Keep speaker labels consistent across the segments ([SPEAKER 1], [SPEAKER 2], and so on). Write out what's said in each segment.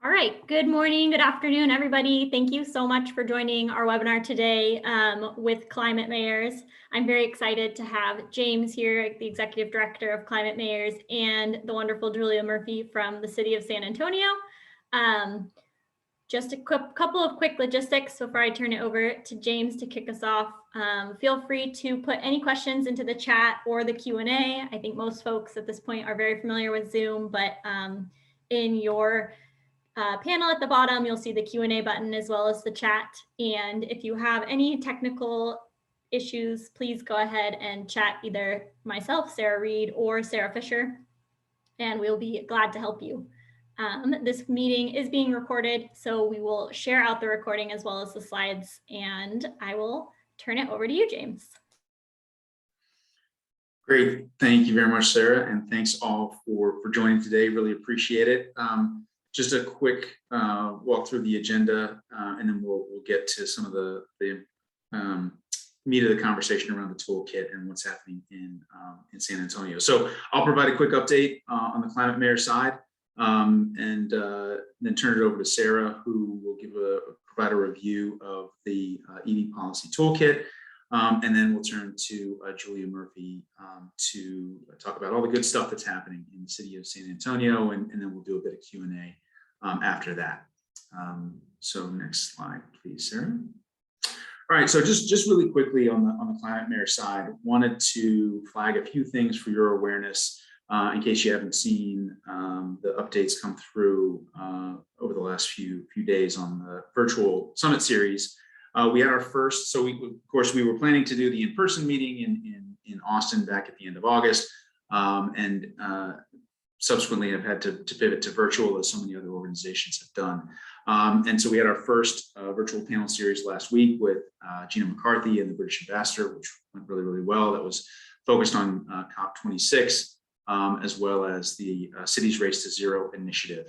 [SPEAKER 1] All right, good morning, good afternoon, everybody. Thank you so much for joining our webinar today with Climate Mayors. I'm very excited to have James here, the Executive Director of Climate Mayors, and the wonderful Julia Murphy from the City of San Antonio. Just a couple of quick logistics before I turn it over to James to kick us off. Feel free to put any questions into the chat or the Q&A. I think most folks at this point are very familiar with Zoom, but in your panel at the bottom, you'll see the Q&A button as well as the chat. And if you have any technical issues, please go ahead and chat either myself, Sarah Reed, or Sarah Fisher, and we'll be glad to help you. This meeting is being recorded, so we will share out the recording as well as the slides, and I will turn it over to you, James.
[SPEAKER 2] Great, thank you very much, Sarah, and thanks all for joining today. Really appreciate it. Just a quick walk through the agenda, and then we'll get to some of the meat of the conversation around the toolkit and what's happening in San Antonio. So I'll provide a quick update on the Climate Mayor side, and then turn it over to Sarah, who will provide a review of the EV Policy Toolkit, and then we'll turn to Julia Murphy to talk about all the good stuff that's happening in the city of San Antonio, and then we'll do a bit of Q&A after that. So next slide, please, Sarah. All right, so just really quickly on the Climate Mayor side, wanted to flag a few things for your awareness in case you haven't seen the updates come through over the last few days on the virtual summit series. We had our first, so of course we were planning to do the in-person meeting in Austin back at the end of August, and subsequently have had to pivot to virtual, as so many other organizations have done. And so we had our first virtual panel series last week with Gina McCarthy and the British Ambassador, which went really, really well. That was focused on COP26, as well as the Cities Race to Zero initiative.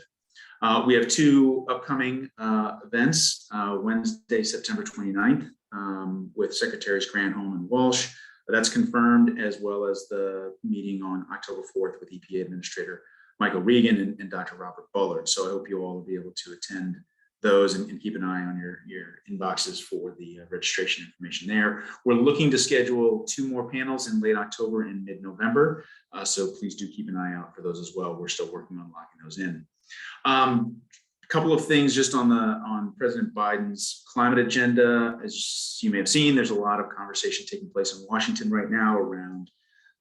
[SPEAKER 2] We have two upcoming events, Wednesday, September 29th, with Secretaries Granholm and Walsh. That's confirmed, as well as the meeting on October 4th with EPA Administrator Michael Regan and Dr. Robert Bullard. So I hope you all will be able to attend those and keep an eye on your inboxes for the registration information there. We're looking to schedule 2 more panels in late October and mid-November. So please do keep an eye out for those as well. We're still working on locking those in. A couple of things just on President Biden's climate agenda. As you may have seen, there's a lot of conversation taking place in Washington right now around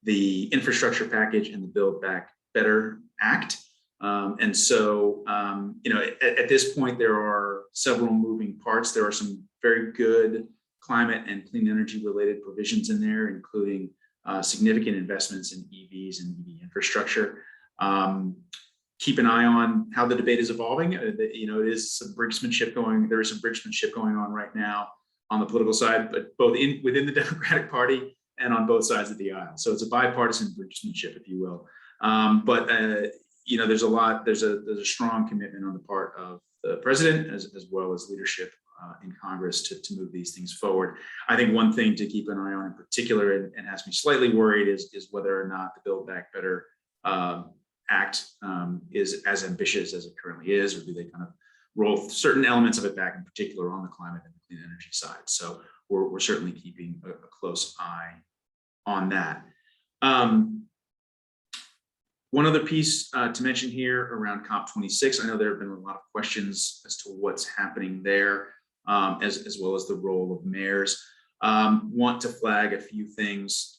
[SPEAKER 2] the infrastructure package and the Build Back Better Act. And so, at this point, there are several moving parts. There are some very good climate and clean energy related provisions in there, including significant investments in EVs and EV infrastructure. Keep an eye on how the debate is evolving. It is some brinksmanship going. There is some brinksmanship going on right now on the political side, but both within the Democratic Party and on both sides of the aisle. So it's a bipartisan brinksmanship, if you will. There's a lot. There's a strong commitment on the part of the president as well as leadership in Congress to move these things forward. I think one thing to keep an eye on in particular, and has me slightly worried, is whether or not the Build Back Better Act is as ambitious as it currently is, or do they kind of roll certain elements of it back, in particular on the climate and the clean energy side. So we're certainly keeping a close eye on that. One other piece to mention here around COP26. I know there have been a lot of questions as to what's happening there, as well as the role of mayors. Want to flag a few things.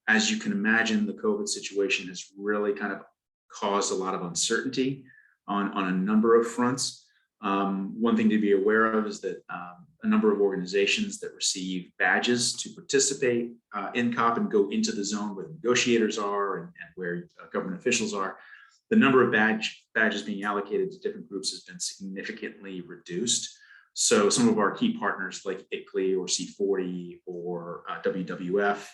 [SPEAKER 2] As you can imagine, the COVID situation has really kind of caused a lot of uncertainty on a number of fronts. One thing to be aware of is that a number of organizations that receive badges to participate in COP and go into the zone where the negotiators are and where government officials are, the number of badges being allocated to different groups has been significantly reduced. So some of our key partners like ICLEI or C40 or WWF,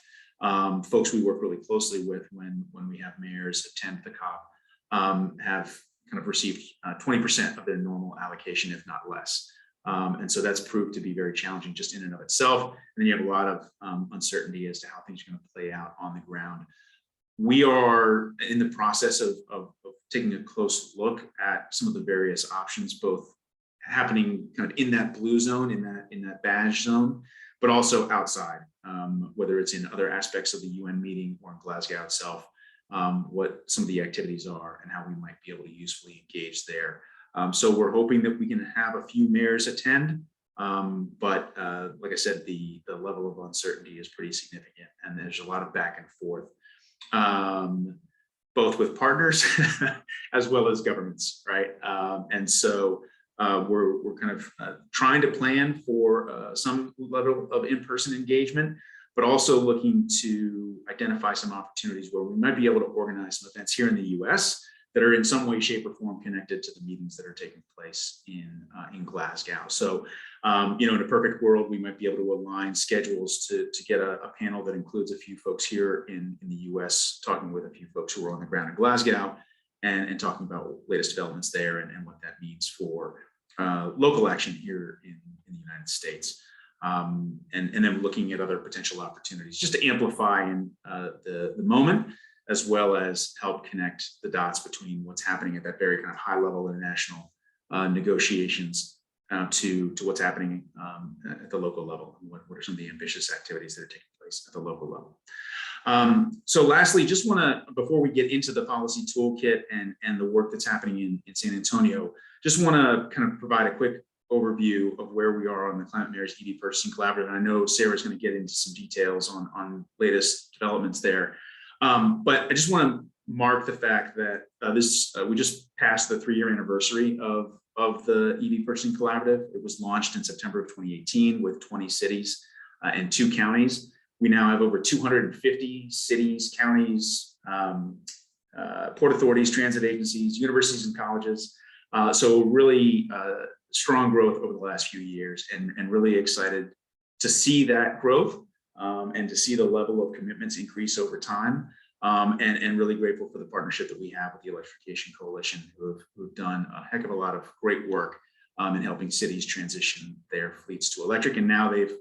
[SPEAKER 2] folks we work really closely with when we have mayors attend the COP, have kind of received 20% of their normal allocation, if not less. And so that's proved to be very challenging just in and of itself. And then you have a lot of uncertainty as to how things are going to play out on the ground. We are in the process of taking a close look at some of the various options, both happening kind of in that blue zone, in that badge zone, but also outside, whether it's in other aspects of the UN meeting or in Glasgow itself, what some of the activities are and how we might be able to usefully engage there. So we're hoping that we can have a few mayors attend, but like I said, the level of uncertainty is pretty significant, and there's a lot of back and forth, both with partners as well as governments, right? And so we're kind of trying to plan for some level of in-person engagement, but also looking to identify some opportunities where we might be able to organize some events here in the US that are in some way, shape, or form connected to the meetings that are taking place in Glasgow. So, in a perfect world, we might be able to align schedules to get a panel that includes a few folks here in the US, talking with a few folks who are on the ground in Glasgow, and talking about latest developments there and what that means for local action here in the United States. And then looking at other potential opportunities just to amplify the moment, as well as help connect the dots between what's happening at that very kind of high level international negotiations to what's happening at the local level, and what are some of the ambitious activities that are taking place at the local level. So lastly, just want to, before we get into the policy toolkit and the work that's happening in San Antonio, just want to kind of provide a quick overview of where we are on the Climate Mayor's EV Purchasing Collaborative. And I know Sarah's going to get into some details on latest developments there. But I just want to mark the fact that we just passed the 3-year anniversary of the EV Purchasing Collaborative. It was launched in September of 2018 with 20 cities and 2 counties. We now have over 250 cities, counties, port authorities, transit agencies, universities, and colleges. So really strong growth over the last few years, and really excited to see that growth and to see the level of commitments increase over time. And really grateful for the partnership that we have with the Electrification Coalition, who've done a heck of a lot of great work in helping cities transition their fleets to electric. And now they've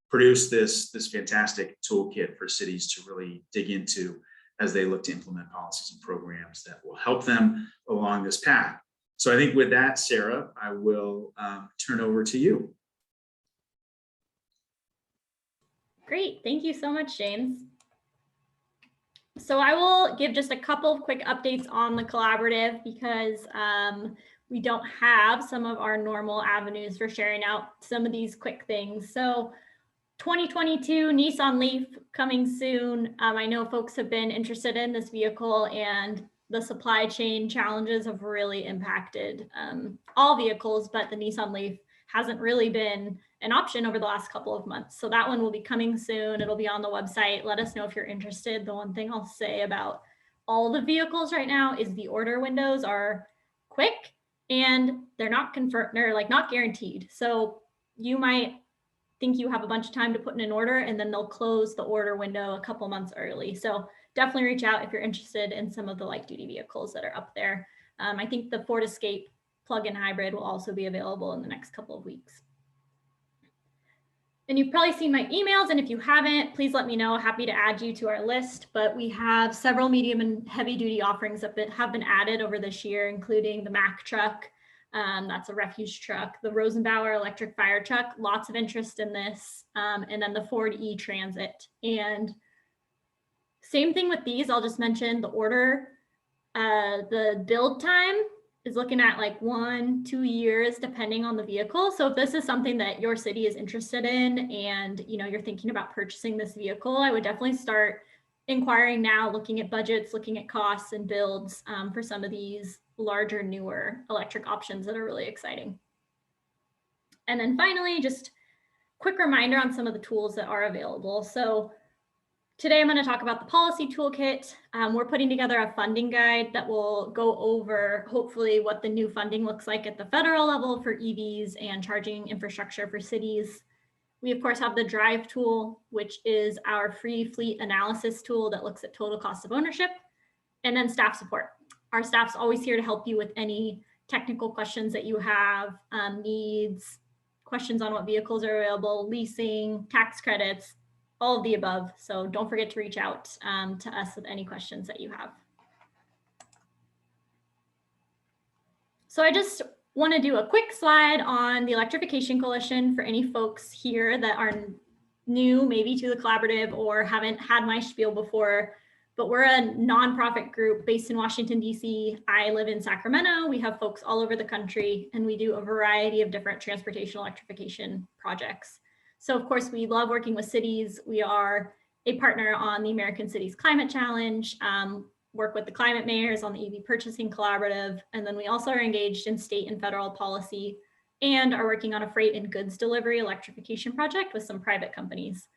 [SPEAKER 2] produced this fantastic toolkit for cities to really dig into as they look to implement policies and programs that will help them along this path. So I think with that, Sarah, I will turn over to you.
[SPEAKER 1] Great, thank you so much, James. So I will give just a couple of quick updates on the collaborative, because we don't have some of our normal avenues for sharing out some of these quick things. So 2022 Nissan Leaf coming soon. I know folks have been interested in this vehicle, and the supply chain challenges have really impacted all vehicles, but the Nissan Leaf hasn't really been an option over the last couple of months. So that one will be coming soon. It'll be on the website. Let us know if you're interested. The one thing I'll say about all the vehicles right now is the order windows are quick, and they're not confirmed, they're like not guaranteed. So you might think you have a bunch of time to put in an order, and then they'll close the order window a couple months early. So definitely reach out if you're interested in some of the light duty vehicles that are up there. I think the Ford Escape plug-in hybrid will also be available in the next couple of weeks. And you've probably seen my emails, and if you haven't, please let me know. Happy to add you to our list. But we have several medium and heavy duty offerings that have been added over this year, including the Mack truck. That's a refuse truck, the Rosenbauer electric fire truck, lots of interest in this, and then the Ford E-Transit. And same thing with these, I'll just mention the order, the build time is looking at like 1-2 years, depending on the vehicle. So if this is something that your city is interested in, and you're thinking about purchasing this vehicle, I would definitely start inquiring now, looking at budgets, looking at costs and builds for some of these larger, newer electric options that are really exciting. And then finally, just quick reminder on some of the tools that are available. So today I'm going to talk about the policy toolkit. We're putting together a funding guide that will go over hopefully what the new funding looks like at the federal level for EVs and charging infrastructure for cities. We of course have the Drive tool, which is our free fleet analysis tool that looks at total cost of ownership, and then staff support. Our staff's always here to help you with any technical questions that you have, needs, questions on what vehicles are available, leasing, tax credits, all of the above. So don't forget to reach out to us with any questions that you have. So I just want to do a quick slide on the Electrification Coalition for any folks here that are new maybe to the collaborative or haven't had my spiel before. But we're a nonprofit group based in Washington, D.C. I live in Sacramento. We have folks all over the country, and we do a variety of different transportation electrification projects. So of course, we love working with cities. We are a partner on the American Cities Climate Challenge, work with the climate mayors on the EV Purchasing Collaborative, and then we also are engaged in state and federal policy and are working on a freight and goods delivery electrification project with some private companies.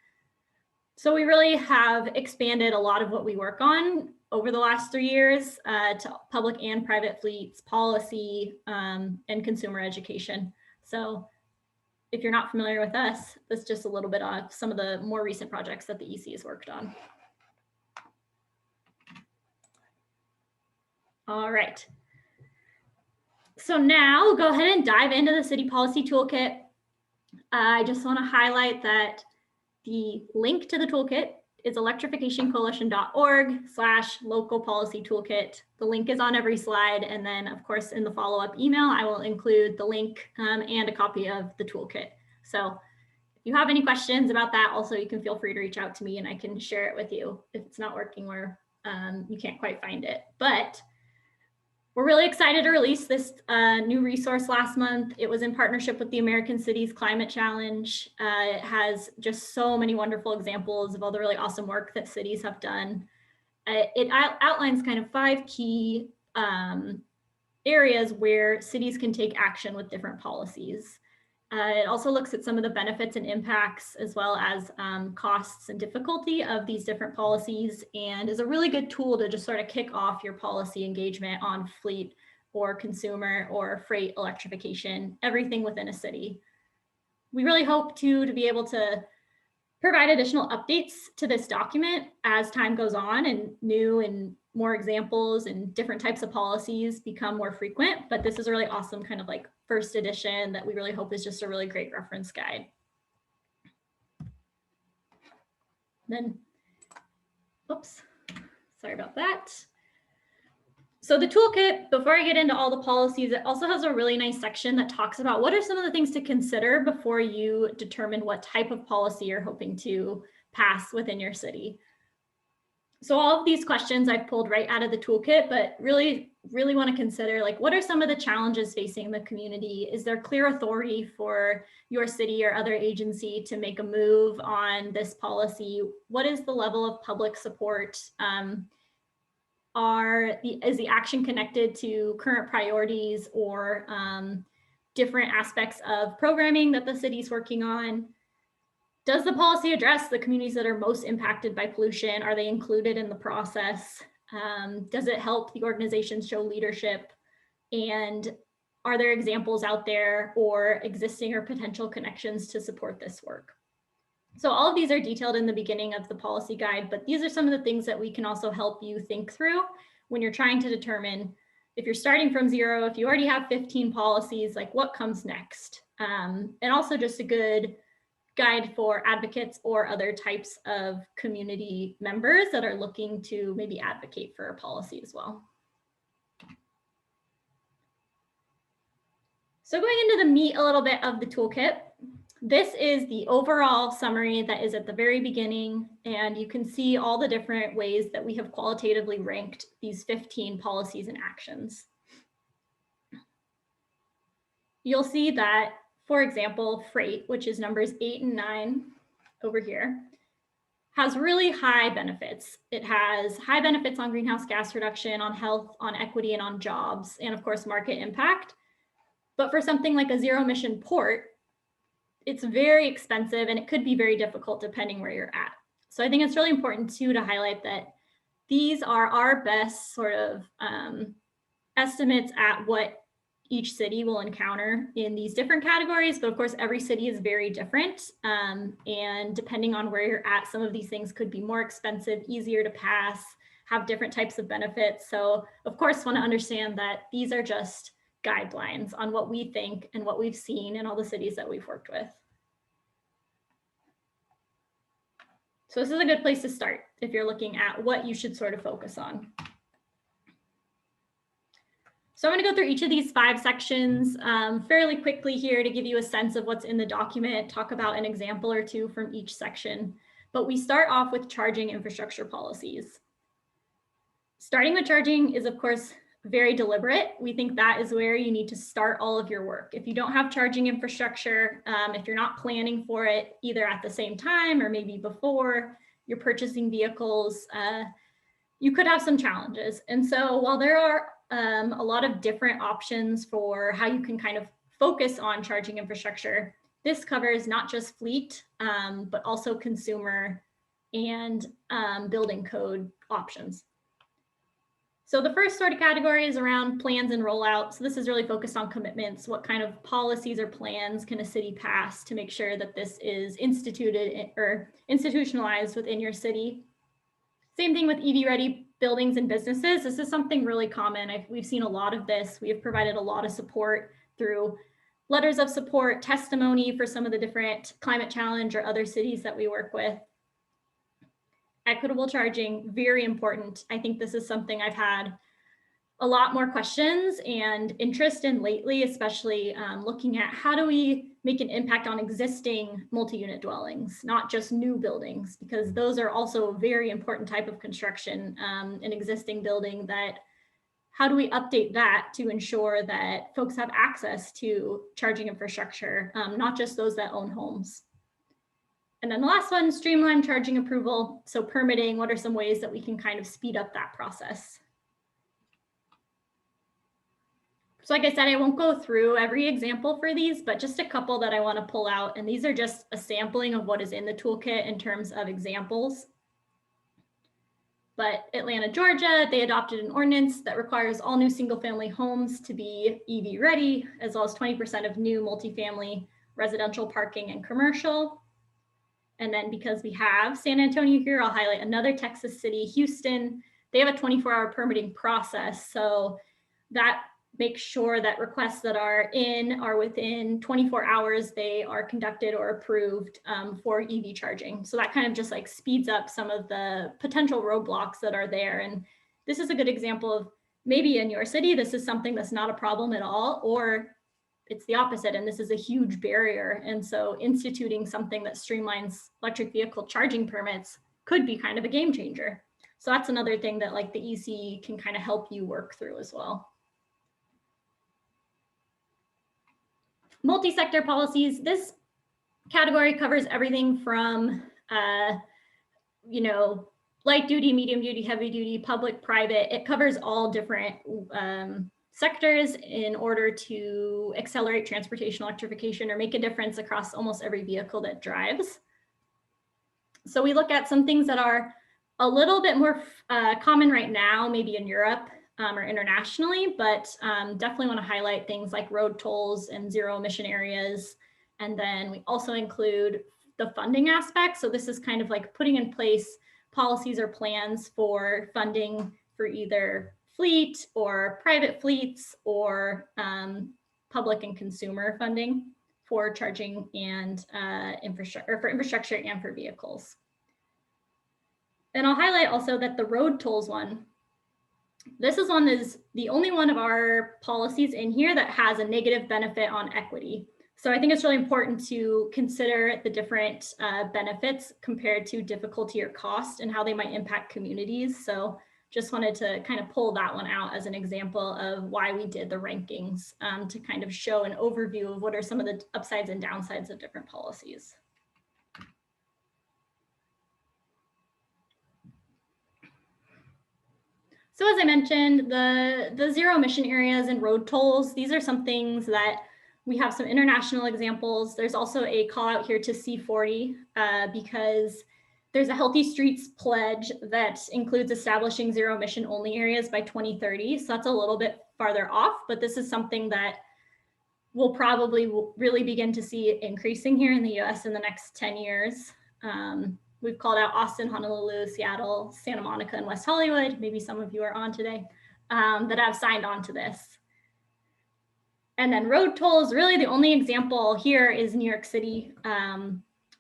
[SPEAKER 1] So we really have expanded a lot of what we work on over the last 3 years to public and private fleets, policy, and consumer education. So if you're not familiar with us, this is just a little bit of some of the more recent projects that the EC has worked on. All right. So now we'll go ahead and dive into the City Policy Toolkit. I just want to highlight that the link to the toolkit is electrificationcoalition.org/local policy toolkit. The link is on every slide. And then of course, in the follow-up email, I will include the link and a copy of the toolkit. So if you have any questions about that, also you can feel free to reach out to me and I can share it with you if it's not working or you can't quite find it. But we're really excited to release this new resource last month. It was in partnership with the American Cities Climate Challenge. It has just so many wonderful examples of all the really awesome work that cities have done. It outlines kind of 5 key areas where cities can take action with different policies. It also looks at some of the benefits and impacts as well as costs and difficulty of these different policies, and is a really good tool to just sort of kick off your policy engagement on fleet or consumer or freight electrification, everything within a city. We really hope to be able to provide additional updates to this document as time goes on and new and more examples and different types of policies become more frequent. But this is a really awesome kind of like first edition that we really hope is just a really great reference guide. Then, oops, sorry about that. So the toolkit, before I get into all the policies, it also has a really nice section that talks about what are some of the things to consider before you determine what type of policy you're hoping to pass within your city. So all of these questions I've pulled right out of the toolkit, but really want to consider, like, what are some of the challenges facing the community? Is there clear authority for your city or other agency to make a move on this policy? What is the level of public support? Is the action connected to current priorities or different aspects of programming that the city's working on? Does the policy address the communities that are most impacted by pollution? Are they included in the process? Does it help the organizations show leadership? And are there examples out there or existing or potential connections to support this work? So all of these are detailed in the beginning of the policy guide, but these are some of the things that we can also help you think through when you're trying to determine if you're starting from 0, if you already have 15 policies, like what comes next? And also just a good guide for advocates or other types of community members that are looking to maybe advocate for a policy as well. So going into the meat a little bit of the toolkit, this is the overall summary that is at the very beginning, and you can see all the different ways that we have qualitatively ranked these 15 policies and actions. You'll see that, for example, freight, which is numbers 8 and 9 over here, has really high benefits. It has high benefits on greenhouse gas reduction, on health, on equity, and on jobs, and of course, market impact. But for something like a zero emission port, it's very expensive and it could be very difficult depending where you're at. So I think it's really important too to highlight that these are our best sort of estimates at what each city will encounter in these different categories, but of course every city is very different, and depending on where you're at, some of these things could be more expensive, easier to pass, have different types of benefits. So of course want to understand that these are just guidelines on what we think and what we've seen in all the cities that we've worked with. So this is a good place to start if you're looking at what you should sort of focus on. So I'm going to go through each of these 5 sections fairly quickly here to give you a sense of what's in the document, talk about an example or two from each section. But we start off with charging infrastructure policies. Starting with charging is, of course, very deliberate. We think that is where you need to start all of your work. If you don't have charging infrastructure, if you're not planning for it either at the same time or maybe before you're purchasing vehicles, you could have some challenges. And so while there are a lot of different options for how you can kind of focus on charging infrastructure, this covers not just fleet, but also consumer and building code options. So the first sort of category is around plans and rollout. So this is really focused on commitments. What kind of policies or plans can a city pass to make sure that this is instituted or institutionalized within your city? Same thing with EV ready buildings and businesses. This is something really common. We've seen a lot of this. We have provided a lot of support through letters of support, testimony for some of the different climate challenge or other cities that we work with. Equitable charging, very important. I think this is something I've had a lot more questions and interest in lately, especially looking at how do we make an impact on existing multi-unit dwellings, not just new buildings, because those are also a very important type of construction, an existing building that, how do we update that to ensure that folks have access to charging infrastructure, not just those that own homes. And then the last one, streamline charging approval. So permitting, what are some ways that we can kind of speed up that process? So like I said, I won't go through every example for these, but just a couple that I want to pull out. And these are just a sampling of what is in the toolkit in terms of examples. But Atlanta, Georgia, they adopted an ordinance that requires all new single-family homes to be EV ready, as well as 20% of new multifamily residential parking and commercial. And then because we have San Antonio here, I'll highlight another Texas city, Houston. They have a 24-hour permitting process. So that makes sure that requests that are within 24 hours, they are conducted or approved for EV charging. So that kind of just like speeds up some of the potential roadblocks that are there. And this is a good example of maybe in your city, this is something that's not a problem at all, or it's the opposite, and this is a huge barrier. And so instituting something that streamlines electric vehicle charging permits could be kind of a game changer. So that's another thing that like the EC can kind of help you work through as well. Multi-sector policies, this category covers everything from, light duty, medium duty, heavy duty, public, private. It covers all different sectors in order to accelerate transportation electrification or make a difference across almost every vehicle that drives. So we look at some things that are a little bit more common right now, maybe in Europe or internationally, but definitely want to highlight things like road tolls and zero emission areas. And then we also include the funding aspect. So this is kind of like putting in place policies or plans for funding for either fleet or private fleets or public and consumer funding for charging and infrastructure and for vehicles. And I'll highlight also that the road tolls one, this is the only one of our policies in here that has a negative benefit on equity. So I think it's really important to consider the different benefits compared to difficulty or cost and how they might impact communities. So just wanted to kind of pull that one out as an example of why we did the rankings to kind of show an overview of what are some of the upsides and downsides of different policies. So as I mentioned, the zero emission areas and road tolls, these are some things that we have some international examples. There's also a call out here to C40 because there's a Healthy Streets pledge that includes establishing zero emission only areas by 2030. So that's a little bit farther off, but this is something that we'll probably really begin to see increasing here in the US in the next 10 years. We've called out Austin, Honolulu, Seattle, Santa Monica, and West Hollywood. Maybe some of you are on today that have signed on to this. And then road tolls, really the only example here is New York City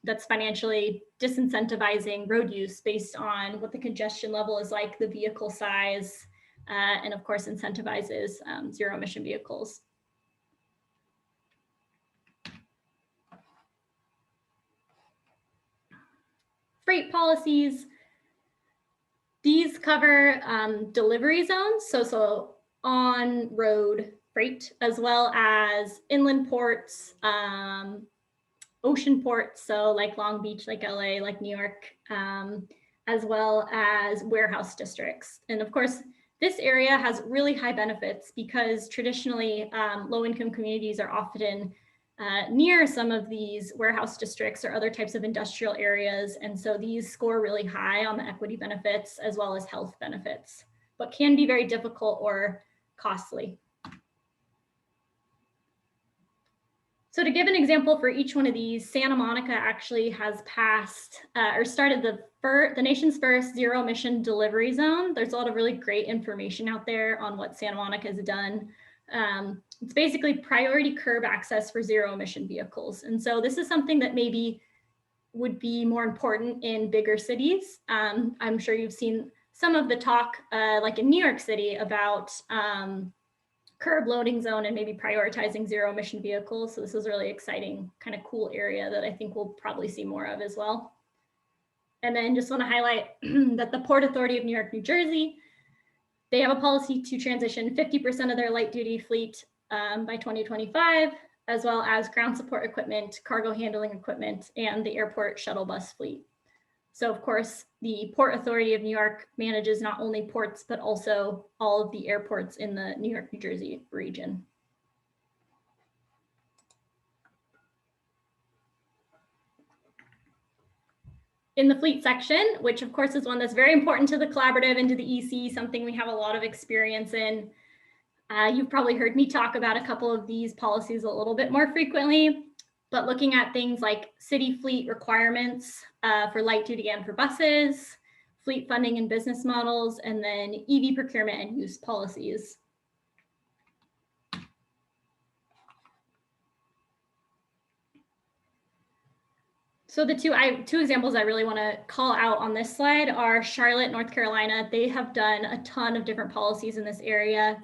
[SPEAKER 1] that's financially disincentivizing road use based on what the congestion level is like, the vehicle size, and of course incentivizes zero emission vehicles. Freight policies. These cover delivery zones, so on-road freight, as well as inland ports, ocean ports, so like Long Beach, like LA, like New York, as well as warehouse districts. And of course, this area has really high benefits because traditionally low-income communities are often near some of these warehouse districts or other types of industrial areas. And so these score really high on the equity benefits as well as health benefits, but can be very difficult or costly. So to give an example for each one of these, Santa Monica actually has passed or started the nation's first zero emission delivery zone. There's a lot of really great information out there on what Santa Monica has done. It's basically priority curb access for zero emission vehicles. And so this is something that maybe would be more important in bigger cities. I'm sure you've seen some of the talk like in New York City about curb loading zone and maybe prioritizing zero emission vehicles. So this is a really exciting, kind of cool area that I think we'll probably see more of as well. And then just want to highlight that the Port Authority of New York, New Jersey, they have a policy to transition 50% of their light duty fleet by 2025, as well as ground support equipment, cargo handling equipment, and the airport shuttle bus fleet. So of course, the Port Authority of New York manages not only ports, but also all of the airports in the New York, New Jersey region. In the fleet section, which of course is one that's very important to the collaborative and to the EC, something we have a lot of experience in. You've probably heard me talk about a couple of these policies a little bit more frequently, but looking at things like city fleet requirements for light duty and for buses, fleet funding and business models, and then EV procurement and use policies. So the two examples I really want to call out on this slide are Charlotte, North Carolina. They have done a ton of different policies in this area.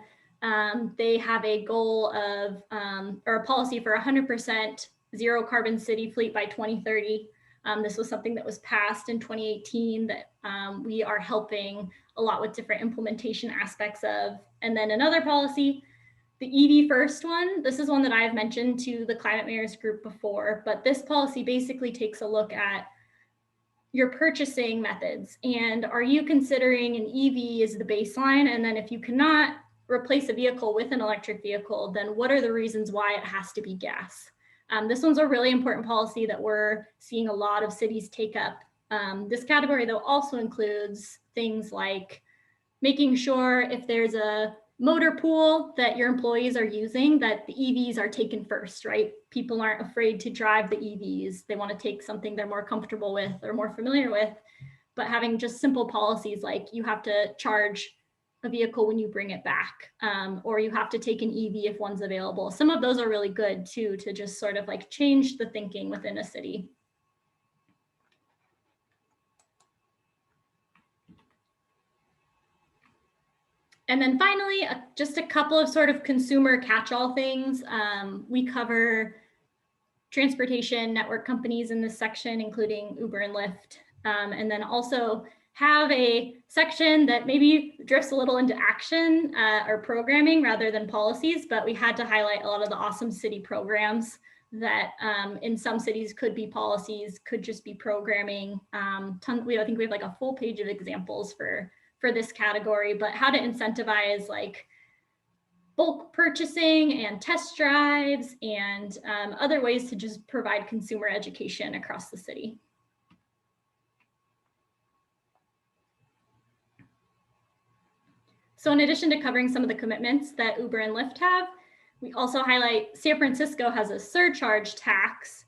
[SPEAKER 1] They have a goal of, or a policy for 100% zero carbon city fleet by 2030. This was something that was passed in 2018 that we are helping a lot with different implementation aspects of. And then another policy, the EV first one, this is one that I've mentioned to the Climate Mayors group before, but this policy basically takes a look at your purchasing methods. And are you considering an EV as the baseline? And then if you cannot replace a vehicle with an electric vehicle, then what are the reasons why it has to be gas? This one's a really important policy that we're seeing a lot of cities take up. This category, though, also includes things like making sure if there's a motor pool that your employees are using, that the EVs are taken first, right? People aren't afraid to drive the EVs. They want to take something they're more comfortable with or more familiar with, but having just simple policies like you have to charge a vehicle when you bring it back, or you have to take an EV if one's available. Some of those are really good too, to just sort of like change the thinking within a city. And then finally, just a couple of sort of consumer catch-all things. We cover transportation network companies in this section, including Uber and Lyft, and then also have a section that maybe drifts a little into action or programming rather than policies, but we had to highlight a lot of the awesome city programs that in some cities could be policies, could just be programming. I think we have like a full page of examples for this category, but how to incentivize like bulk purchasing and test drives and other ways to just provide consumer education across the city. So in addition to covering some of the commitments that Uber and Lyft have, we also highlight San Francisco has a surcharge tax.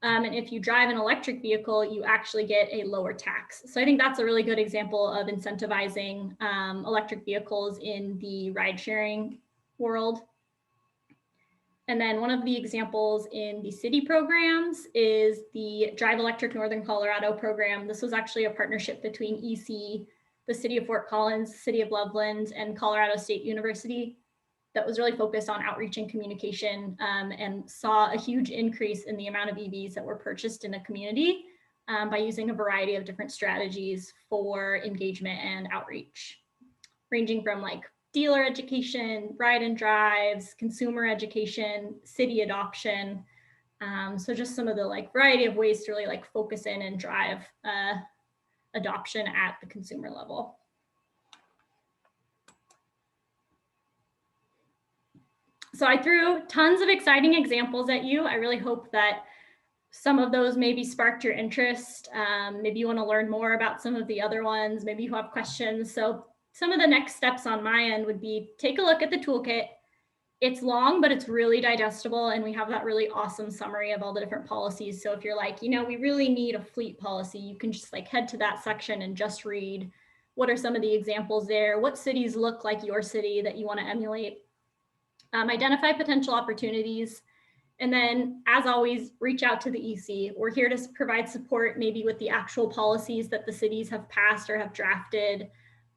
[SPEAKER 1] And if you drive an electric vehicle, you actually get a lower tax. So I think that's a really good example of incentivizing electric vehicles in the ride sharing world. And then one of the examples in the city programs is the Drive Electric Northern Colorado program. This was actually a partnership between EC, the City of Fort Collins, City of Loveland, and Colorado State University that was really focused on outreach and communication, and saw a huge increase in the amount of EVs that were purchased in a community by using a variety of different strategies for engagement and outreach, ranging from like dealer education, ride and drives, consumer education, city adoption. So just some of the like variety of ways to really like focus in and drive adoption at the consumer level. So I threw tons of exciting examples at you. I really hope that some of those maybe sparked your interest. Maybe you want to learn more about some of the other ones. Maybe you have questions. So some of the next steps on my end would be take a look at the toolkit. It's long, but it's really digestible. And we have that really awesome summary of all the different policies. So if you're like, you know, we really need a fleet policy, you can just like head to that section and just read what are some of the examples there, what cities look like your city that you want to emulate, identify potential opportunities. And then, as always, reach out to the EC. We're here to provide support maybe with the actual policies that the cities have passed or have drafted,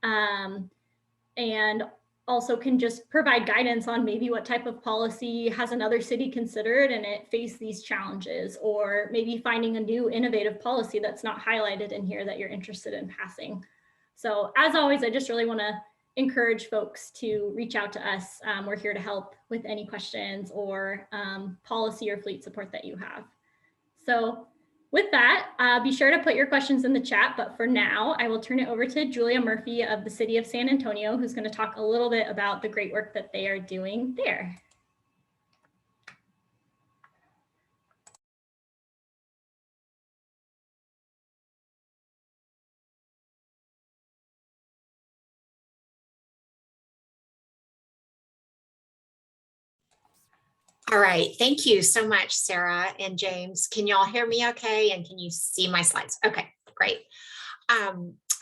[SPEAKER 1] and also can just provide guidance on maybe what type of policy has another city considered and it faced these challenges, or maybe finding a new innovative policy that's not highlighted in here that you're interested in passing. So as always, I just really want to encourage folks to reach out to us. We're here to help with any questions or policy or fleet support that you have. So with that, be sure to put your questions in the chat. But for now, I will turn it over to Julia Murphy of the City of San Antonio, who's going to talk a little bit about the great work that they are doing there.
[SPEAKER 3] All right, thank you so much, Sarah and James. Can y'all hear me okay? And can you see my slides? Okay, great. I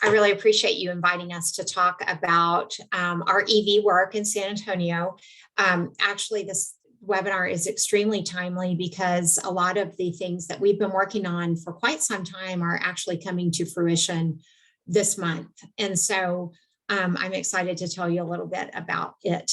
[SPEAKER 3] really appreciate you inviting us to talk about our EV work in San Antonio. Actually, this webinar is extremely timely because a lot of the things that we've been working on for quite some time are actually coming to fruition this month. And so I'm excited to tell you a little bit about it.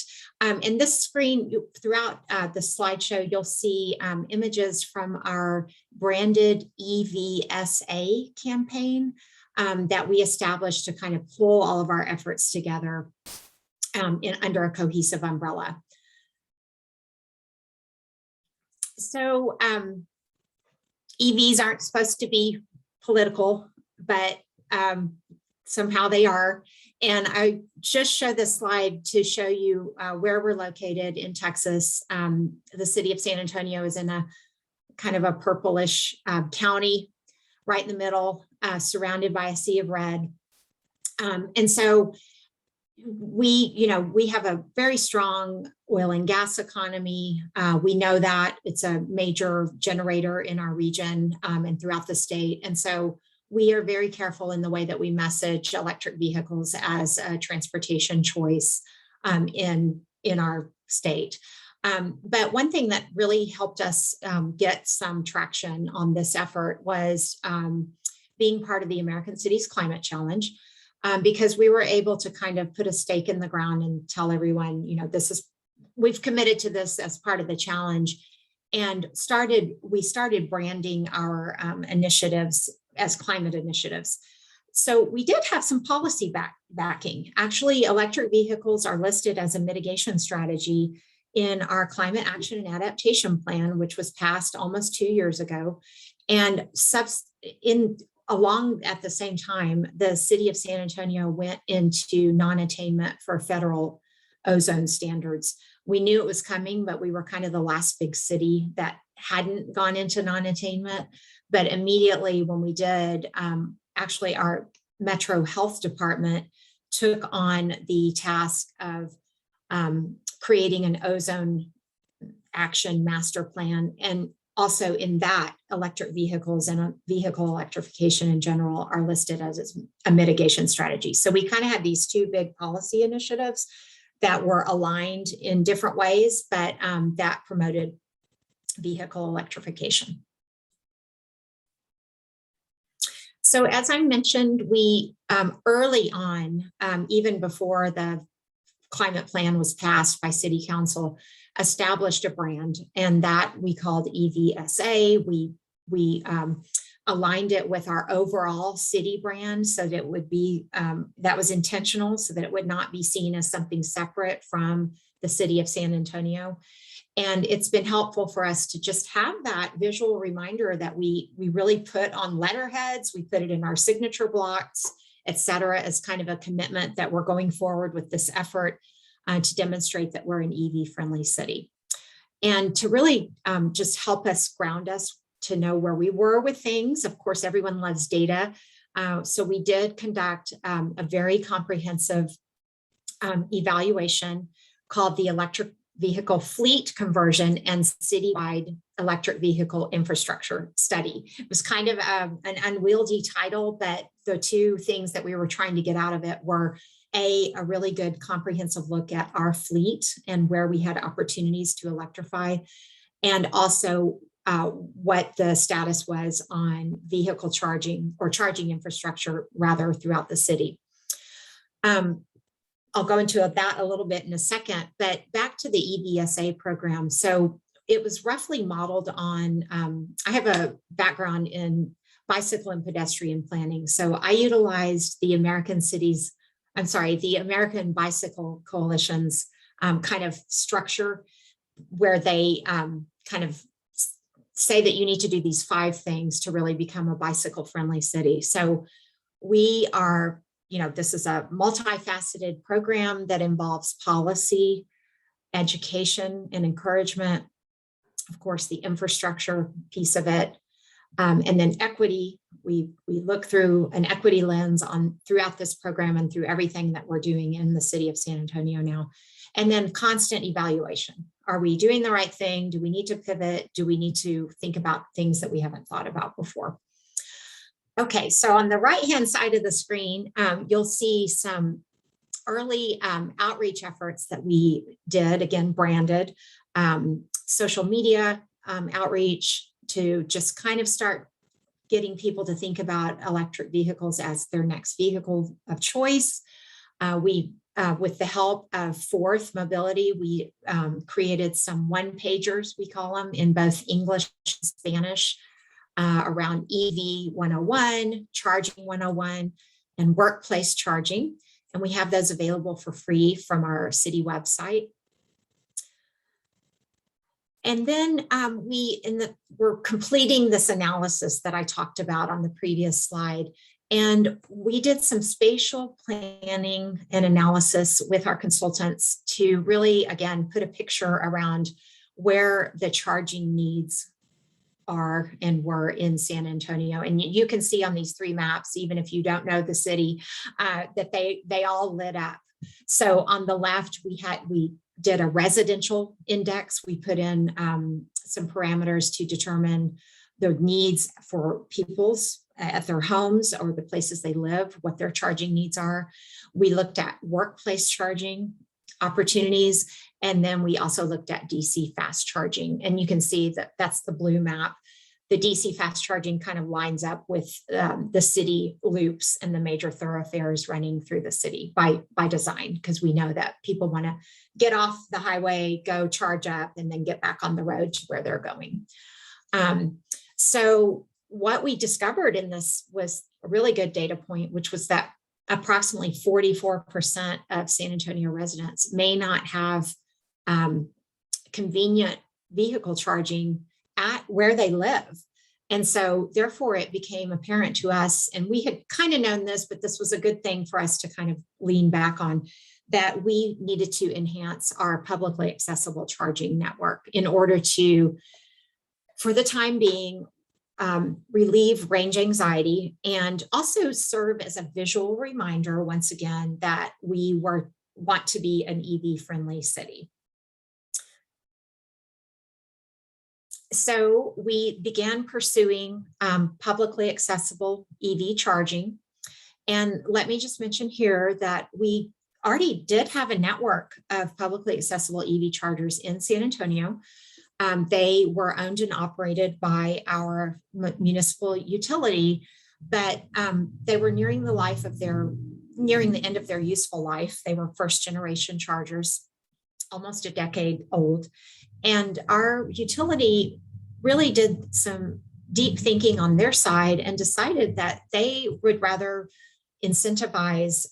[SPEAKER 3] In this screen, throughout the slideshow, you'll see images from our branded EVSA campaign that we established to kind of pull all of our efforts together under a cohesive umbrella. So EVs aren't supposed to be political, but somehow they are. And I just show this slide to show you where we're located in Texas. The city of San Antonio is in a kind of a purplish county right in the middle, surrounded by a sea of red. And so we have a very strong oil and gas economy. We know that it's a major generator in our region and throughout the state. And so we are very careful in the way that we message electric vehicles as a transportation choice in our state. But one thing that really helped us get some traction on this effort was being part of the American Cities Climate Challenge, because we were able to kind of put a stake in the ground and tell everyone, you know, we've committed to this as part of the challenge, and we started branding our initiatives as climate initiatives. So we did have some policy backing. Actually, electric vehicles are listed as a mitigation strategy in our Climate Action and Adaptation Plan, which was passed almost 2 years ago. And along at the same time, the city of San Antonio went into non-attainment for federal ozone standards. We knew it was coming, but we were kind of the last big city that hadn't gone into non-attainment. But immediately when we did, actually our Metro Health Department took on the task of creating an ozone action master plan. And also in that, electric vehicles and vehicle electrification in general are listed as a mitigation strategy. So we kind of had these two big policy initiatives that were aligned in different ways, but that promoted vehicle electrification. So as I mentioned, we early on, even before the climate plan was passed by City Council, established a brand, and that we called EVSA. We aligned it with our overall city brand so that it would be, that was intentional, so that it would not be seen as something separate from the city of San Antonio. And it's been helpful for us to just have that visual reminder that we really put on letterheads, we put it in our signature blocks, et cetera, as kind of a commitment that we're going forward with this effort to demonstrate that we're an EV-friendly city. And to really just help us, ground us, to know where we were with things. Of course, everyone loves data. So we did conduct a very comprehensive evaluation called the Electric Vehicle Fleet Conversion and Citywide Electric Vehicle Infrastructure Study. It was kind of an unwieldy title, but the two things that we were trying to get out of it were a really good comprehensive look at our fleet and where we had opportunities to electrify, and also what the status was on vehicle charging, or charging infrastructure rather, throughout the city. I'll go into that a little bit in a second, but back to the EVSA program. So it was roughly modeled on, I have a background in bicycle and pedestrian planning. So I utilized the American Bicycle Coalition's kind of structure, where they kind of say that you need to do these 5 things to really become a bicycle friendly city. So we are, this is a multifaceted program that involves policy, education, and encouragement. Of course, the infrastructure piece of it, and then equity. We look through an equity lens throughout this program and through everything that we're doing in the city of San Antonio now. And then constant evaluation. Are we doing the right thing? Do we need to pivot? Do we need to think about things that we haven't thought about before? Okay, so on the right-hand side of the screen, you'll see some early outreach efforts that we did, again, branded, social media outreach, to just kind of start getting people to think about electric vehicles as their next vehicle of choice. With the help of Fourth Mobility, we created some one-pagers, we call them, in both English and Spanish, around EV 101, Charging 101, and workplace charging. And we have those available for free from our city website. And then we're completing this analysis that I talked about on the previous slide. And we did some spatial planning and analysis with our consultants to really, again, put a picture around where the charging needs are and were in San Antonio. And you can see on these 3 maps, even if you don't know the city, that they all lit up. So on the left, we did a residential index. We put in some parameters to determine the needs for people's at their homes or the places they live, what their charging needs are. We looked at workplace charging opportunities, and then we also looked at DC fast charging. And you can see that that's the blue map. The DC fast charging kind of lines up with the city loops and the major thoroughfares running through the city by design, because we know that people want to get off the highway, go charge up, and then get back on the road to where they're going. So what we discovered in this was a really good data point, which was that approximately 44% of San Antonio residents may not have convenient vehicle charging at where they live. And so therefore it became apparent to us, and we had kind of known this, but this was a good thing for us to kind of lean back on, that we needed to enhance our publicly accessible charging network in order to, for the time being, relieve range anxiety, and also serve as a visual reminder, once again, that we want to be an EV-friendly city. So we began pursuing publicly accessible EV charging. And let me just mention here that we already did have a network of publicly accessible EV chargers in San Antonio. They were owned and operated by our municipal utility, but they were nearing the end of their useful life. They were first generation chargers, almost a decade old. And our utility really did some deep thinking on their side and decided that they would rather incentivize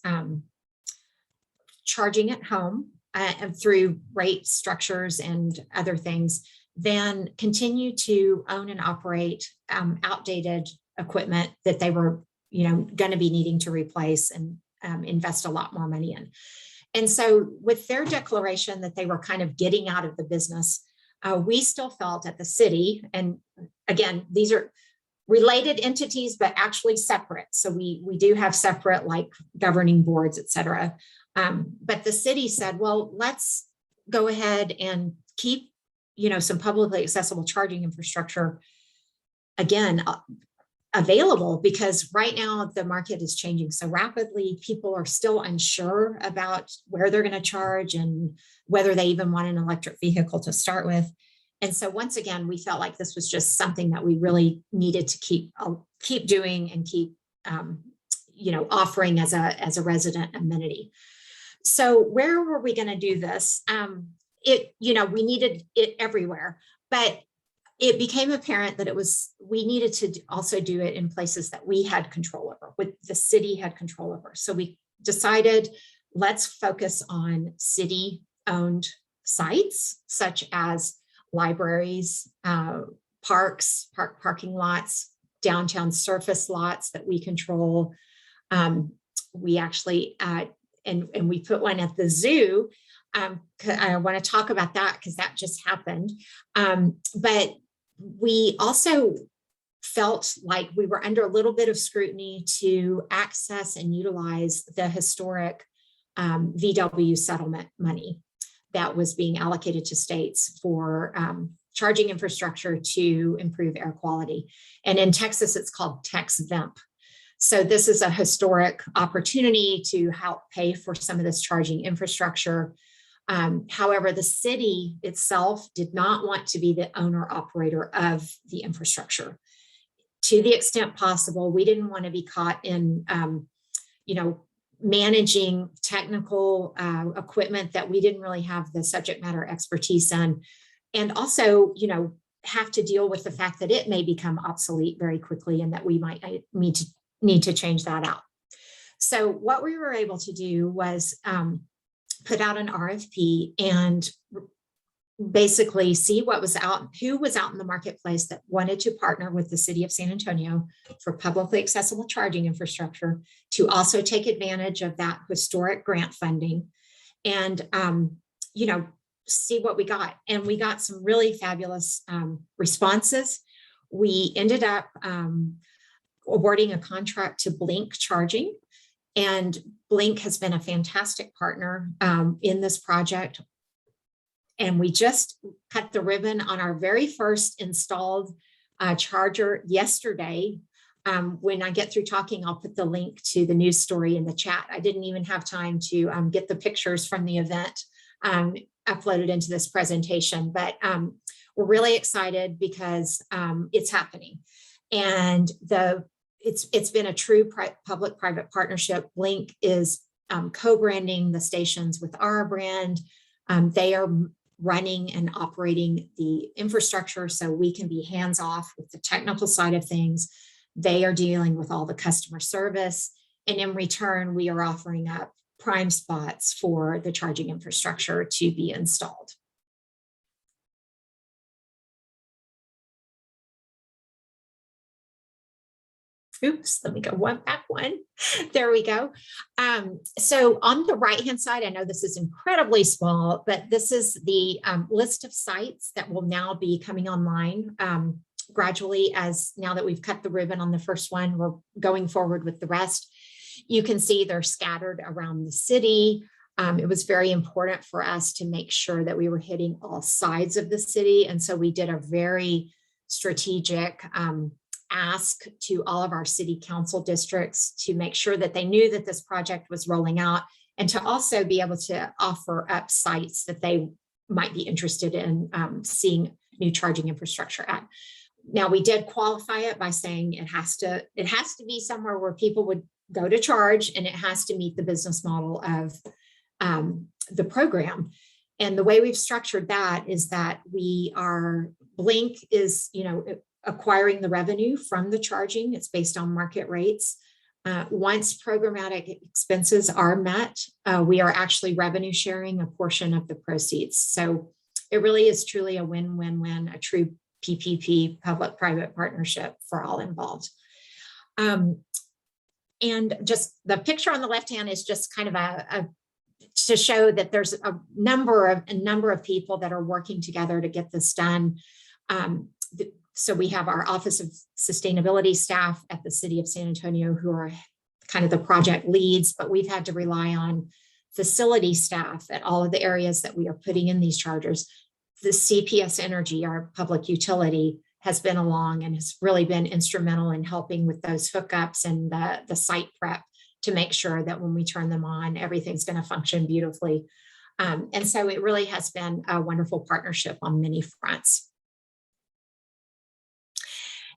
[SPEAKER 3] charging at home and through rate structures and other things than continue to own and operate outdated equipment that they were, going to be needing to replace and invest a lot more money in. And so with their declaration that they were kind of getting out of the business, we still felt at the city, and again, these are related entities, but actually separate. So we do have separate like governing boards, et cetera. But the city said, well, let's go ahead and keep, some publicly accessible charging infrastructure again, available, because right now the market is changing so rapidly. People are still unsure about where they're going to charge and whether they even want an electric vehicle to start with. And so once again, we felt like this was just something that we really needed to keep doing and keep, offering as a resident amenity. So where were we going to do this? We needed it everywhere, but it became apparent that we needed to also do it in places that we had control over, what the city had control over. So we decided, let's focus on city-owned sites, such as libraries, parks, parking lots, downtown surface lots that we control. We actually, and we put one at the zoo. I want to talk about that because that just happened. But we also felt like we were under a little bit of scrutiny to access and utilize the historic VW settlement money that was being allocated to states for charging infrastructure to improve air quality. And in Texas, it's called TexVEMP. So this is a historic opportunity to help pay for some of this charging infrastructure. However, the city itself did not want to be the owner operator of the infrastructure. To the extent possible, we didn't want to be caught in, managing technical equipment that we didn't really have the subject matter expertise in. And also, have to deal with the fact that it may become obsolete very quickly and that we might need to change that out. So what we were able to do was put out an RFP and basically see what was out, who was out in the marketplace that wanted to partner with the city of San Antonio for publicly accessible charging infrastructure to also take advantage of that historic grant funding and, see what we got. And we got some really fabulous responses. We ended up awarding a contract to Blink Charging, and Blink has been a fantastic partner in this project. And we just cut the ribbon on our very first installed charger yesterday. When I get through talking, I'll put the link to the news story in the chat. I didn't even have time to get the pictures from the event uploaded into this presentation, but we're really excited because it's happening. And it's been a true public-private partnership. Blink is co-branding the stations with our brand. They are running and operating the infrastructure so we can be hands-off with the technical side of things. They are dealing with all the customer service. And in return, we are offering up prime spots for the charging infrastructure to be installed. Oops, let me go back one. There we go. So on the right-hand side, I know this is incredibly small, but this is the list of sites that will now be coming online gradually, as now that we've cut the ribbon on the first one, we're going forward with the rest. You can see they're scattered around the city. It was very important for us to make sure that we were hitting all sides of the city. And so we did a very strategic ask to all of our city council districts to make sure that they knew that this project was rolling out, and to also be able to offer up sites that they might be interested in seeing new charging infrastructure at. Now we did qualify it by saying it has to be somewhere where people would go to charge, and it has to meet the business model of the program. And the way we've structured that is that Blink is, acquiring the revenue from the charging. It's based on market rates. Once programmatic expenses are met, we are actually revenue sharing a portion of the proceeds. So it really is truly a win-win-win, a true PPP, public-private partnership for all involved. And just the picture on the left hand is just kind of to show that there's a number of people that are working together to get this done. So we have our Office of Sustainability staff at the City of San Antonio who are kind of the project leads, but we've had to rely on facility staff at all of the areas that we are putting in these chargers. The CPS Energy, our public utility, has been along and has really been instrumental in helping with those hookups and the site prep to make sure that when we turn them on, everything's going to function beautifully. And so it really has been a wonderful partnership on many fronts.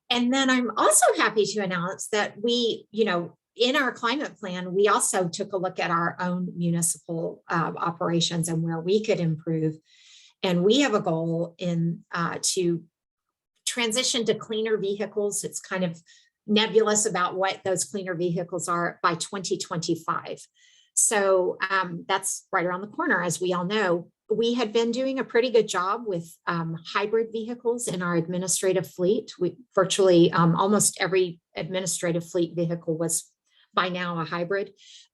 [SPEAKER 3] And then I'm also happy to announce that we, in our climate plan, we also took a look at our own municipal operations and where we could improve. And we have a goal to transition to cleaner vehicles. It's kind of nebulous about what those cleaner vehicles are by 2025. So that's right around the corner, as we all know. We had been doing a pretty good job with hybrid vehicles in our administrative fleet. We virtually almost every administrative fleet vehicle was by now a hybrid,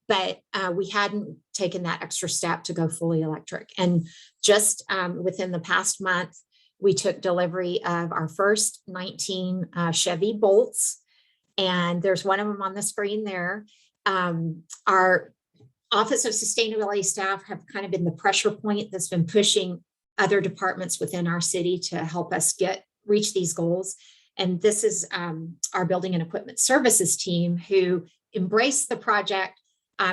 [SPEAKER 3] but we hadn't taken that extra step to go fully electric. And just within the past month, we took delivery of our first 19 Chevy Bolts, and there's one of them on the screen there. Our Office of Sustainability staff have kind of been the pressure point that's been pushing other departments within our city to help us reach these goals. And this is our Building and Equipment Services team who embraced the project,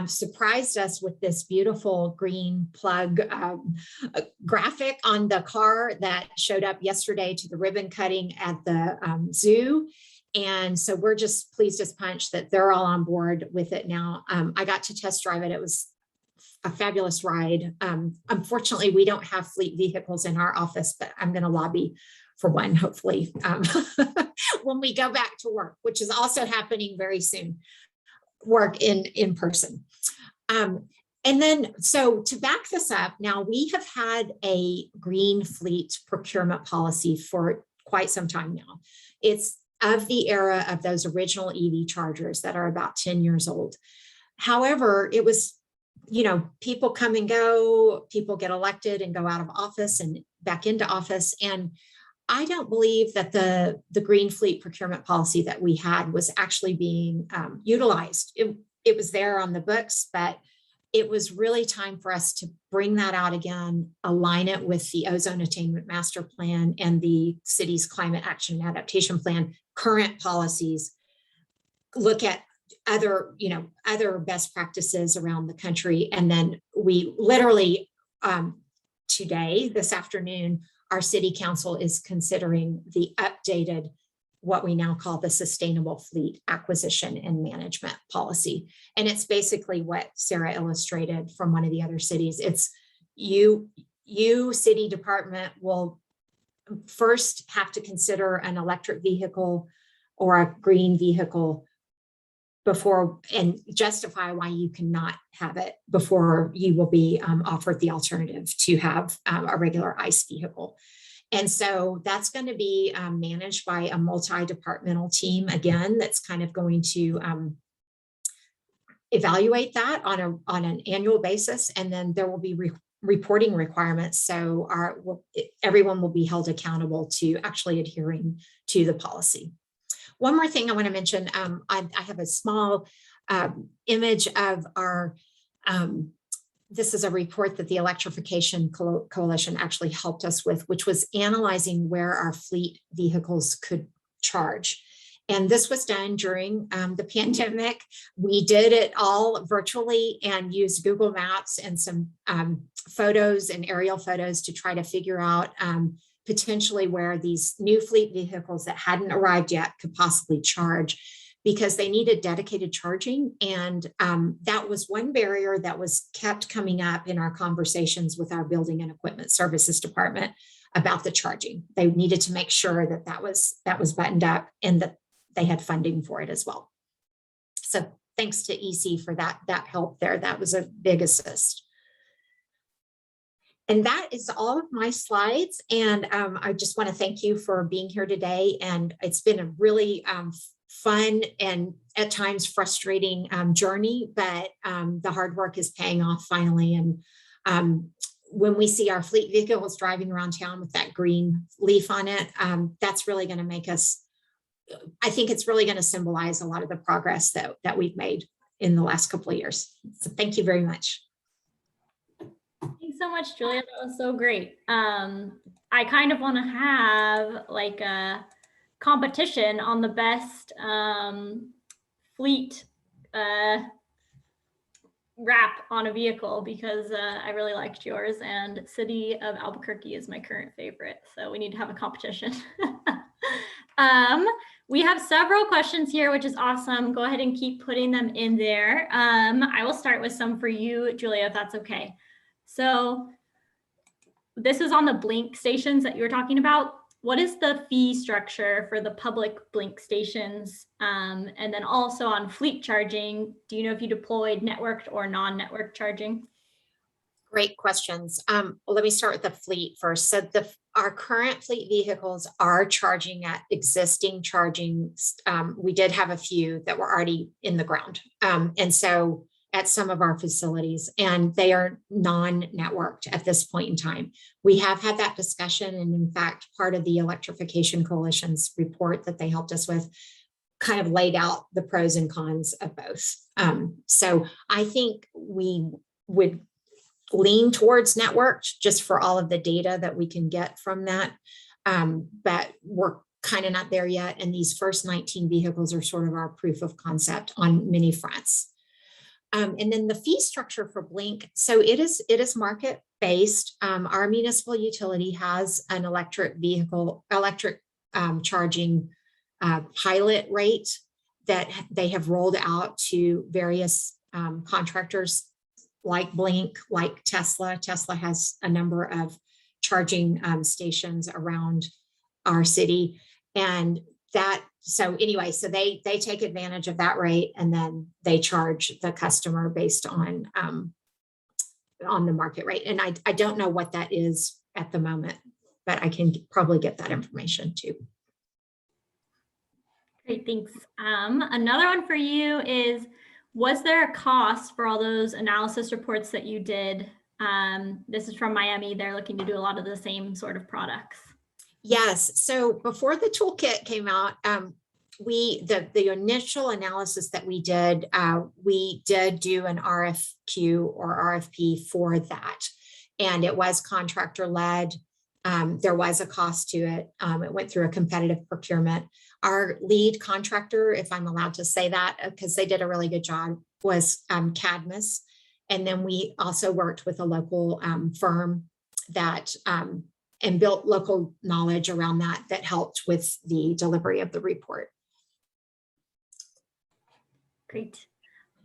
[SPEAKER 3] surprised us with this beautiful green plug graphic on the car that showed up yesterday to the ribbon cutting at the zoo. And so we're just pleased as punch that they're all on board with it now. I got to test drive it. It was a fabulous ride. Unfortunately, we don't have fleet vehicles in our office, but I'm going to lobby for one, hopefully, when we go back to work, which is also happening very soon, work in person. And then, so to back this up, now we have had a green fleet procurement policy for quite some time now. It's of the era of those original EV chargers that are about 10 years old. However, it was, people come and go, people get elected and go out of office and back into office. And I don't believe that the green fleet procurement policy that we had was actually being utilized. It was there on the books, but it was really time for us to bring that out again, align it with the Ozone Attainment Master Plan and the city's Climate Action and Adaptation Plan, current policies, look at other best practices around the country. And then we literally today, this afternoon, our city council is considering the updated, what we now call the Sustainable Fleet Acquisition and Management Policy. And it's basically what Sarah illustrated from one of the other cities. It's you city department will first have to consider an electric vehicle or a green vehicle before, and justify why you cannot have it before you will be offered the alternative to have a regular ICE vehicle. And so that's going to be managed by a multi-departmental team, again, that's kind of going to evaluate that on an annual basis. And then there will be reporting requirements. So everyone will be held accountable to actually adhering to the policy. One more thing I want to mention, I have a small image of our, this is a report that the Electrification Coalition actually helped us with, which was analyzing where our fleet vehicles could charge. And this was done during the pandemic. We did it all virtually and used Google Maps and some photos and aerial photos to try to figure out potentially where these new fleet vehicles that hadn't arrived yet could possibly charge, because they needed dedicated charging. And that was one barrier that was kept coming up in our conversations with our building and equipment services department about the charging. They needed to make sure that that was buttoned up and that they had funding for it as well. So thanks to EC for that help there. That was a big assist. And that is all of my slides. And I just want to thank you for being here today. And it's been a really fun and at times frustrating journey, but the hard work is paying off finally. And when we see our fleet vehicles driving around town with that green leaf on it, that's really going to make us, I think it's really going to symbolize a lot of the progress that we've made in the last couple of years. So thank you very much.
[SPEAKER 1] Thanks so much, Julia. That was so great. I kind of want to have like a competition on the best fleet wrap on a vehicle, because I really liked yours, and City of Albuquerque is my current favorite. So we need to have a competition. We have several questions here, which is awesome. Go ahead and keep putting them in there. I will start with some for you, Julia, if that's okay. So this is on the blink stations that you were talking about. What is the fee structure for the public blink stations? And then also on fleet charging, do you know if you deployed networked or non-networked charging?
[SPEAKER 3] Great questions. Let me start with the fleet first. So our current fleet vehicles are charging at existing charging. We did have a few that were already in the ground. And so at some of our facilities, and they are non-networked at this point in time. We have had that discussion, and in fact, part of the Electrification Coalition's report that they helped us with kind of laid out the pros and cons of both. So I think we would lean towards networked just for all of the data that we can get from that, but we're kind of not there yet. And these first 19 vehicles are sort of our proof of concept on many fronts. And then the fee structure for Blink, so it is market based. Our municipal utility has an electric charging pilot rate that they have rolled out to various contractors like Blink, like Tesla. Tesla has a number of charging stations around our city, and that. So anyway, so they take advantage of that rate, and then they charge the customer based on the market rate. And I don't know what that is at the moment, but I can probably get that information too.
[SPEAKER 1] Great, thanks. Another one for you is, was there a cost for all those analysis reports that you did? This is from Miami. They're looking to do a lot of the same sort of products.
[SPEAKER 3] Yes. So before the toolkit came out, the initial analysis that we did do an RFQ or RFP for that, and it was contractor led. There was a cost to it. It went through a competitive procurement. Our lead contractor, if I'm allowed to say that, because they did a really good job, was Cadmus. And then we also worked with a local firm that and built local knowledge around that helped with the delivery of the report.
[SPEAKER 1] Great.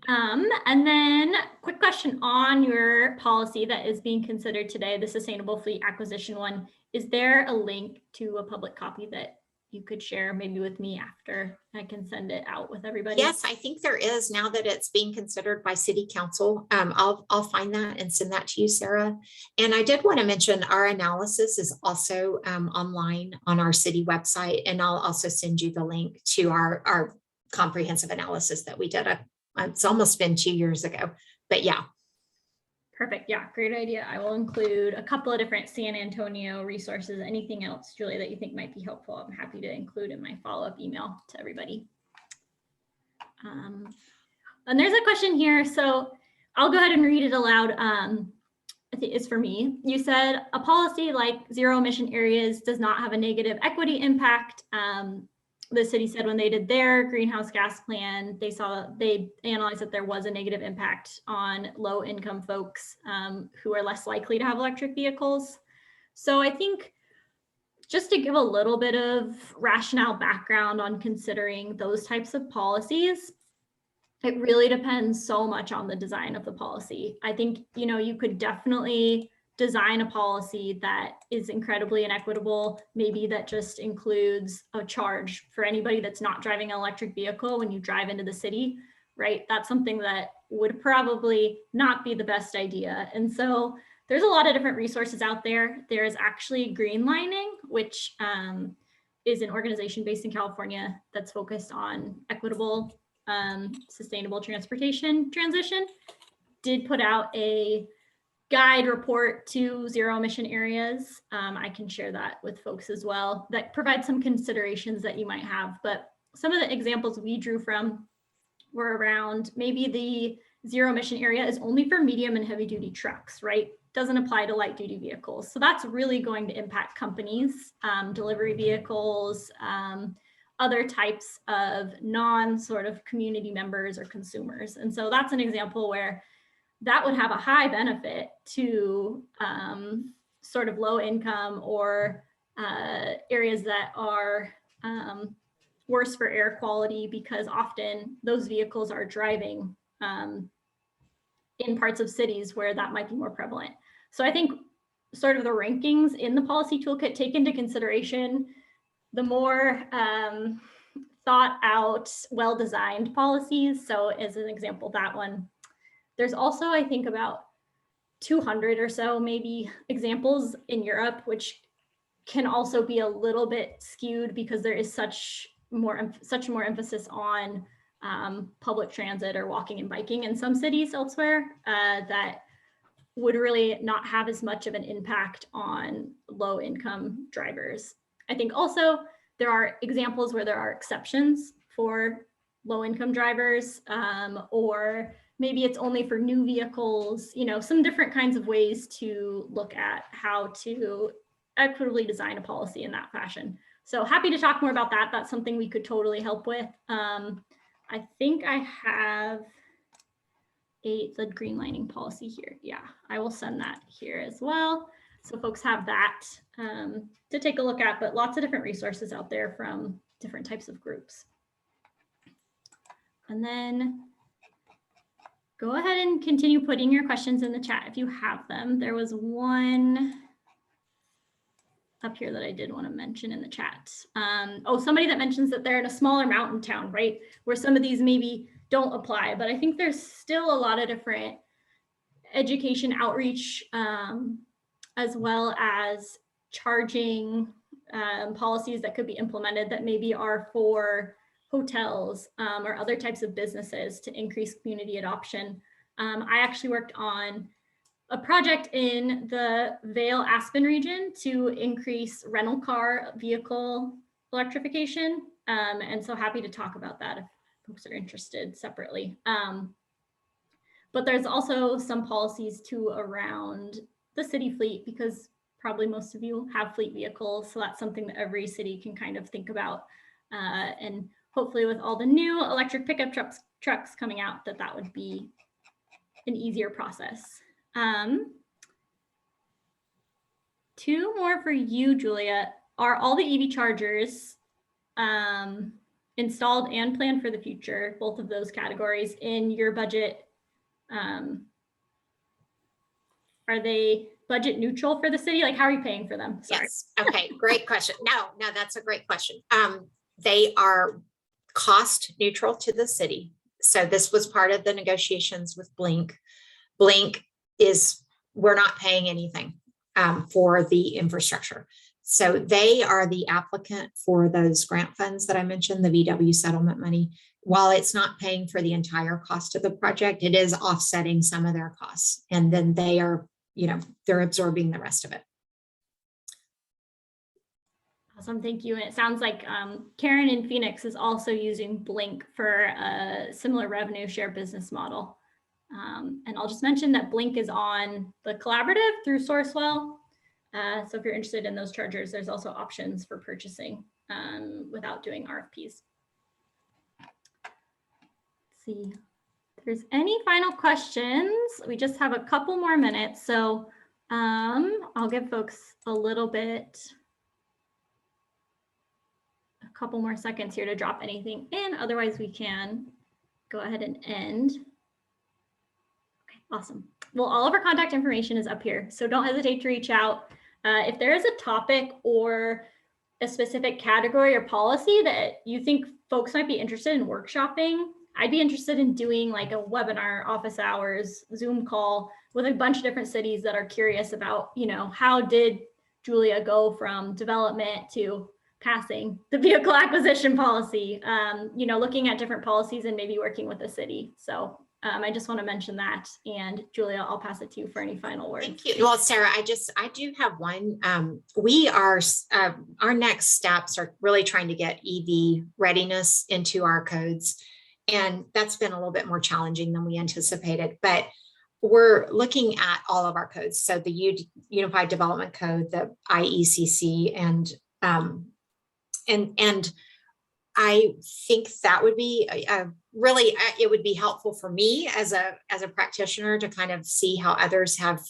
[SPEAKER 1] And then quick question on your policy that is being considered today, the sustainable fleet acquisition one. Is there a link to a public copy that you could share maybe with me after I can send it out with everybody?
[SPEAKER 3] Yes, I think there is, now that it's being considered by City Council. I'll find that and send that to you, Sarah. And I did want to mention our analysis is also online on our city website, and I'll also send you the link to our comprehensive analysis that we did. It's almost been 2 years ago, but yeah.
[SPEAKER 1] Perfect. Yeah, great idea. I will include a couple of different San Antonio resources. Anything else, Julie, that you think might be helpful, I'm happy to include in my follow-up email to everybody. And there's a question here, so I'll go ahead and read it aloud. I think it's for me. You said a policy like zero emission areas does not have a negative equity impact. the city said when they did their greenhouse gas plan, they analyzed that there was a negative impact on low income folks who are less likely to have electric vehicles. So I think just to give a little bit of rationale background on considering those types of policies, it really depends so much on the design of the policy. I think, you could definitely design a policy that is incredibly inequitable, maybe that just includes a charge for anybody that's not driving an electric vehicle when you drive into the city, right? That's something that would probably not be the best idea. And so there's a lot of different resources out there. There's actually Greenlining, which is an organization based in California that's focused on equitable, sustainable transportation transition, did put out a guide report to zero emission areas. I can share that with folks as well, that provides some considerations that you might have. But some of the examples we drew from were around maybe the zero emission area is only for medium and heavy duty trucks, right? Doesn't apply to light duty vehicles. So that's really going to impact companies, delivery vehicles, other types of non sort of community members or consumers. And so that's an example where that would have a high benefit to sort of low income or areas that are worse for air quality, because often those vehicles are driving in parts of cities where that might be more prevalent. So I think sort of the rankings in the policy toolkit take into consideration the more thought out, well-designed policies. So as an example, that one. There's also, I think, about 200 or so maybe examples in Europe, which can also be a little bit skewed because there is such more emphasis on public transit or walking and biking in some cities elsewhere that would really not have as much of an impact on low income drivers. I think also there are examples where there are exceptions for low income drivers, or maybe it's only for new vehicles, some different kinds of ways to look at how to equitably design a policy in that fashion. So happy to talk more about that. That's something we could totally help with. I think I have the greenlining policy here. Yeah, I will send that here as well. So folks have that to take a look at, but lots of different resources out there from different types of groups. And then go ahead and continue putting your questions in the chat if you have them. There was one up here that I did want to mention in the chat. Somebody that mentions that they're in a smaller mountain town, right? Where some of these maybe don't apply, but I think there's still a lot of different education outreach, as well as charging policies that could be implemented that maybe are for hotels or other types of businesses to increase community adoption. I actually worked on a project in the Vail Aspen region to increase rental car vehicle electrification. And so happy to talk about that if folks are interested separately. But there's also some policies too around the city fleet, because probably most of you have fleet vehicles. So that's something that every city can kind of think about. And hopefully with all the new electric pickup trucks coming out, that would be an easier process. Two more for you, Julia. Are all the EV chargers installed and planned for the future, both of those categories, in your budget? Are they budget neutral for the city? Like, how are you paying for them? Sorry.
[SPEAKER 3] Yes. Okay. Great question. No, that's a great question. They are cost neutral to the city. So this was part of the negotiations with Blink. Blink we're not paying anything for the infrastructure. So they are the applicant for those grant funds that I mentioned, the VW settlement money. While it's not paying for the entire cost of the project, it is offsetting some of their costs. And then they are, they're absorbing the rest of it.
[SPEAKER 1] Awesome, thank you. And it sounds like Karen in Phoenix is also using Blink for a similar revenue share business model. And I'll just mention that Blink is on the collaborative through Sourcewell. So if you're interested in those chargers, there's also options for purchasing without doing RFPs. Let's see if there's any final questions. We just have a couple more minutes, so I'll give folks a couple more seconds here to drop anything in. Otherwise, we can go ahead and end. Okay, awesome. Well, all of our contact information is up here, so don't hesitate to reach out. If there is a topic or a specific category or policy that you think folks might be interested in workshopping, I'd be interested in doing like a webinar, office hours, Zoom call with a bunch of different cities that are curious about, you know, how did Julia go from development to passing the vehicle acquisition policy, you know, looking at different policies and maybe working with the city. So I just want to mention that. And Julia, I'll pass it to you for any final words.
[SPEAKER 3] Thank you. Well, Sarah, I do have one. We are, our next steps are really trying to get EV readiness into our codes. And that's been a little bit more challenging than we anticipated, but we're looking at all of our codes. So the Unified Development Code, the IECC, and I think that would be really, it would be helpful for me as a practitioner to kind of see how others have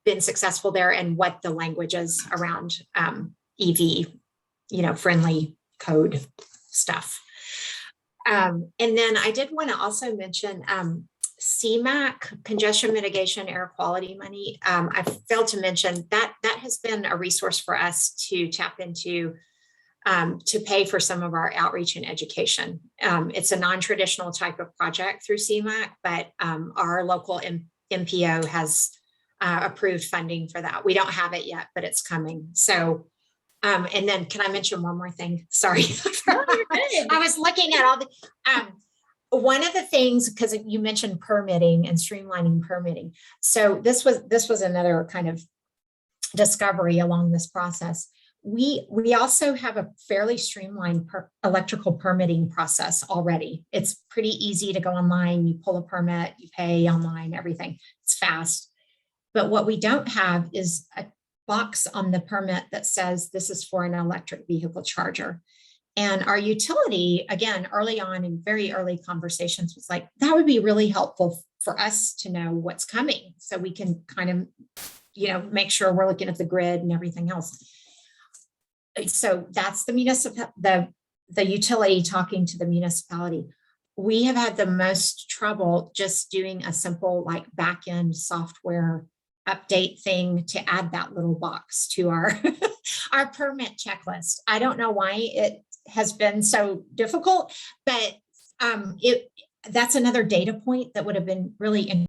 [SPEAKER 3] been successful there and what the language is around EV, you know, friendly code stuff. And then I did want to also mention CMAQ, congestion mitigation, air quality money. I failed to mention that has been a resource for us to tap into to pay for some of our outreach and education. It's a non-traditional type of project through CMAQ, but our local MPO has approved funding for that. We don't have it yet, but it's coming. So, and then can I mention one more thing? Sorry. I was looking at all the, one of the things, because you mentioned permitting and streamlining permitting. So this was another kind of discovery along this process. We also have a fairly streamlined electrical permitting process already. It's pretty easy to go online, you pull a permit, you pay online, everything. It's fast. But what we don't have is a box on the permit that says this is for an electric vehicle charger. And our utility, again, early on in very early conversations was like, that would be really helpful for us to know what's coming so we can kind of, you know, make sure we're looking at the grid and everything else. So that's the utility talking to the municipality. We have had the most trouble just doing a simple like back-end software update thing to add that little box to our our permit checklist. I don't know why it has been so difficult, but that's another data point that would have been really interesting